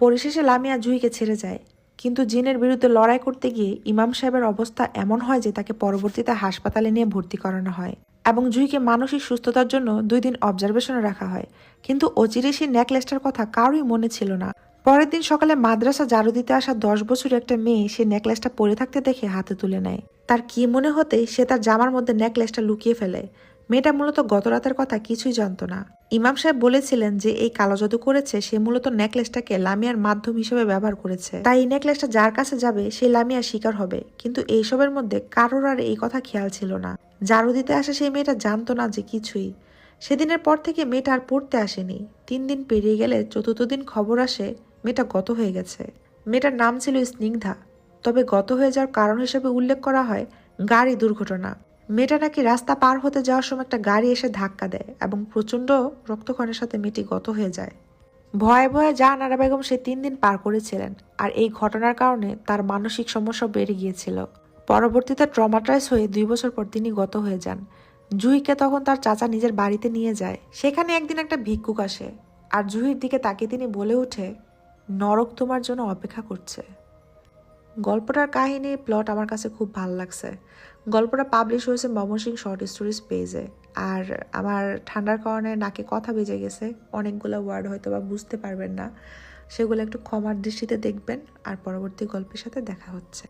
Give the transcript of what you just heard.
পরিশেষে লামিয়া জুহিকে ছেড়ে যায়, কিন্তু জিনের বিরুদ্ধে লড়াই করতে গিয়ে ইমাম সাহেবের অবস্থা এমন হয় যে তাকে পরবর্তীতে হাসপাতালে নিয়ে ভর্তি করানো হয় এবং জুহিকে মানসিক সুস্থতার জন্য 2 দিন অবজারভেশনে রাখা হয়। কিন্তু অচিরে সেই নেকলেসটার কথা কারোই মনে ছিল না। পরের দিন সকালে মাদ্রাসা ঝাড়ু দিতে আসা 10 বছরের একটা মেয়ে সে নেকলেসটা পরে থাকতে দেখে হাতে তুলে নেয়। তার কি মনে হতেই সে তার জামার মধ্যে নেকলেসটা লুকিয়ে ফেলে। মেয়েটা মূলত গত রাতের কথা কিছুই জানতো না। ইমাম সাহেব বলেছিলেন যে এই কালো জাদু করেছে সে মূলত নেকলেসটাকে লামিয়ার মাধ্যম হিসেবে ব্যবহার করেছে, তাই এই নেকলেসটা যার কাছে যাবে সে লামিয়ার শিকার হবে। কিন্তু এইসবের মধ্যে কারোর আর এই কথা খেয়াল ছিল না। ঝাড়ু দিতে আসা সেই মেয়েটা জানতো না যে কিছুই। সেদিনের পর থেকে মেয়েটা আর পড়তে আসেনি। 3 দিন পেরিয়ে গেলে 4র্থ দিন খবর আসে মেয়েটা গত হয়ে গেছে। মেয়েটার নাম ছিল স্নিগ্ধা, তবে গত হয়ে যাওয়ার কারণ হিসেবে উল্লেখ করা হয় গাড়ি দুর্ঘটনা। মেয়েটা নাকি রাস্তা পার হতে যাওয়ার সময় একটা গাড়ি এসে ধাক্কা দেয় এবং প্রচন্ড রক্তক্ষরণের সাথে মেয়েটি গত হয়ে যায়। ভয়ে ভয়ে জাহানারা বেগম সে 3 দিন পার করেছিলেন, আর এই ঘটনার কারণে তার মানসিক সমস্যা বেড়ে গিয়েছিল। পরবর্তীতে ট্রমাটাইজ হয়ে 2 বছর পর তিনি গত হয়ে যান। জুহিকে তখন তার চাচা নিজের বাড়িতে নিয়ে যায়। সেখানে একদিন একটা ভিক্ষুক আসে, আর জুহির দিকে তাকিয়ে তিনি বলে ওঠে, নরক তোমার জন্য অপেক্ষা করছে। গল্পটার কাহিনী প্লট আমার কাছে খুব ভালো লাগছে। গল্পটা পাবলিশ হয়েছে ময়মনসিংহ শর্ট স্টোরিজ পেজে। আর আমার ঠান্ডার কারণে নাকে কথা বেজে গেছে, অনেকগুলো ওয়ার্ড হয়তো বা বুঝতে পারবেন না, সেগুলো একটু ক্ষমার দৃষ্টিতে দেখবেন। আর পরবর্তী গল্পের সাথে দেখা হচ্ছে।